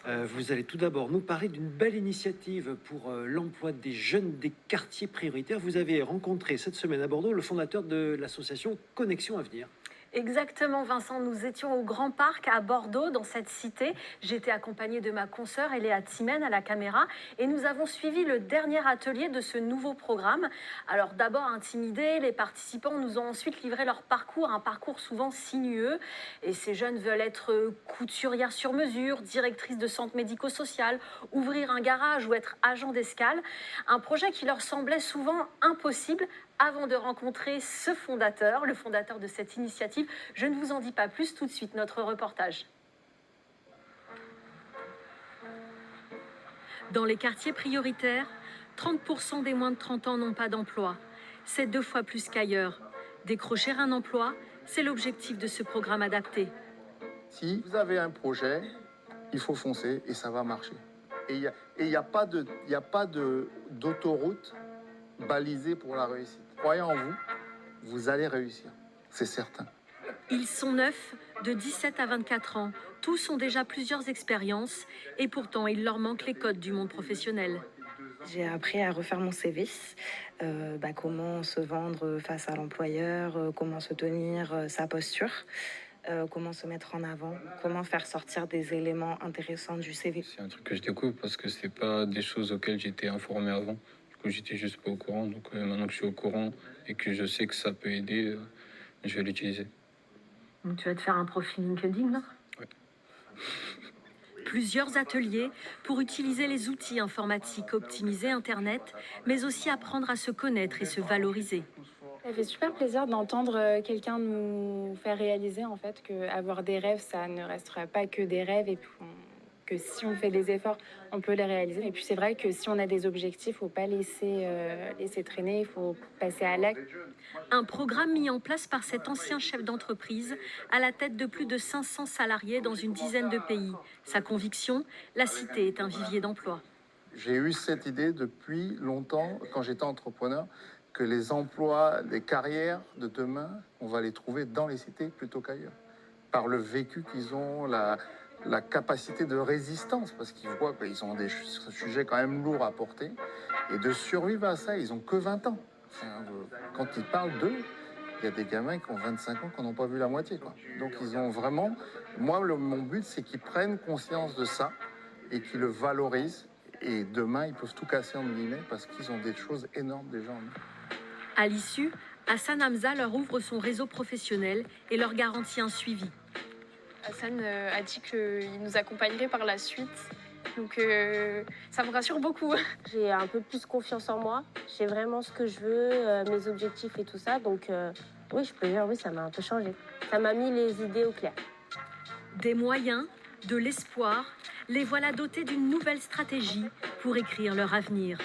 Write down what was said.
Vous allez tout d'abord nous parler d'une belle initiative pour l'emploi des jeunes des quartiers prioritaires. Vous avez rencontré cette semaine à Bordeaux le fondateur de l'association Connexion Avenir. Exactement, Vincent. Nous étions au Grand Parc à Bordeaux, dans cette cité. J'étais accompagnée de ma consoeur Eléa Timène à la caméra et nous avons suivi le dernier atelier de ce nouveau programme. Alors d'abord intimidés, les participants nous ont ensuite livré leur parcours, un parcours souvent sinueux. Et ces jeunes veulent être couturières sur mesure, directrices de centres médico-social, ouvrir un garage ou être agent d'escale. Un projet qui leur semblait souvent impossible avant de rencontrer ce fondateur, le fondateur de cette initiative. Je ne vous en dis pas plus, tout de suite notre reportage. Dans les quartiers prioritaires, 30% des moins de 30 ans n'ont pas d'emploi. C'est 2 fois plus qu'ailleurs. Décrocher un emploi, c'est l'objectif de ce programme adapté. Si vous avez un projet, il faut foncer et ça va marcher. Et il n'y a pas d'autoroute balisée pour la réussite. Croyez en vous, vous allez réussir, c'est certain. Ils sont 9, de 17 à 24 ans. Tous ont déjà plusieurs expériences et pourtant il leur manque les codes du monde professionnel. J'ai appris à refaire mon CV, comment se vendre face à l'employeur, comment se tenir, sa posture, comment se mettre en avant, comment faire sortir des éléments intéressants du CV. C'est un truc que je découvre parce que c'est pas des choses auxquelles j'étais informé avant. Du coup, j'étais juste pas au courant. Donc maintenant que je suis au courant et que je sais que ça peut aider, je vais l'utiliser. Donc tu vas te faire un profil LinkedIn, là ? Ouais. Plusieurs ateliers pour utiliser les outils informatiques, optimiser Internet, mais aussi apprendre à se connaître et se valoriser. Ça fait super plaisir d'entendre quelqu'un nous faire réaliser en fait qu'avoir des rêves, ça ne restera pas que des rêves et que si on fait des efforts, on peut les réaliser. Et puis c'est vrai que si on a des objectifs, il ne faut pas laisser traîner, il faut passer à l'acte. Un programme mis en place par cet ancien chef d'entreprise à la tête de plus de 500 salariés dans une dizaine de pays. Sa conviction, la cité est un vivier d'emploi. J'ai eu cette idée depuis longtemps, quand j'étais entrepreneur, que les emplois, les carrières de demain, on va les trouver dans les cités plutôt qu'ailleurs. Par le vécu qu'ils ont, la capacité de résistance, parce qu'ils voient qu'ils ont des sujets quand même lourds à porter, et de survivre à ça, ils ont que 20 ans. Quand ils parlent d'eux, il y a des gamins qui ont 25 ans qui n'en ont pas vu la moitié, quoi. Donc ils ont vraiment... Moi, mon but, c'est qu'ils prennent conscience de ça et qu'ils le valorisent. Et demain, ils peuvent tout casser, en guillemets, parce qu'ils ont des choses énormes déjà en eux. À l'issue, Hassan Hamza leur ouvre son réseau professionnel et leur garantit un suivi. Hassan a dit qu'il nous accompagnerait par la suite. Donc ça me rassure beaucoup. J'ai un peu plus confiance en moi. Je sais vraiment ce que je veux, mes objectifs et tout ça. Donc oui, je peux dire, oui, ça m'a un peu changé. Ça m'a mis les idées au clair. Des moyens, de l'espoir, les voilà dotés d'une nouvelle stratégie pour écrire leur avenir.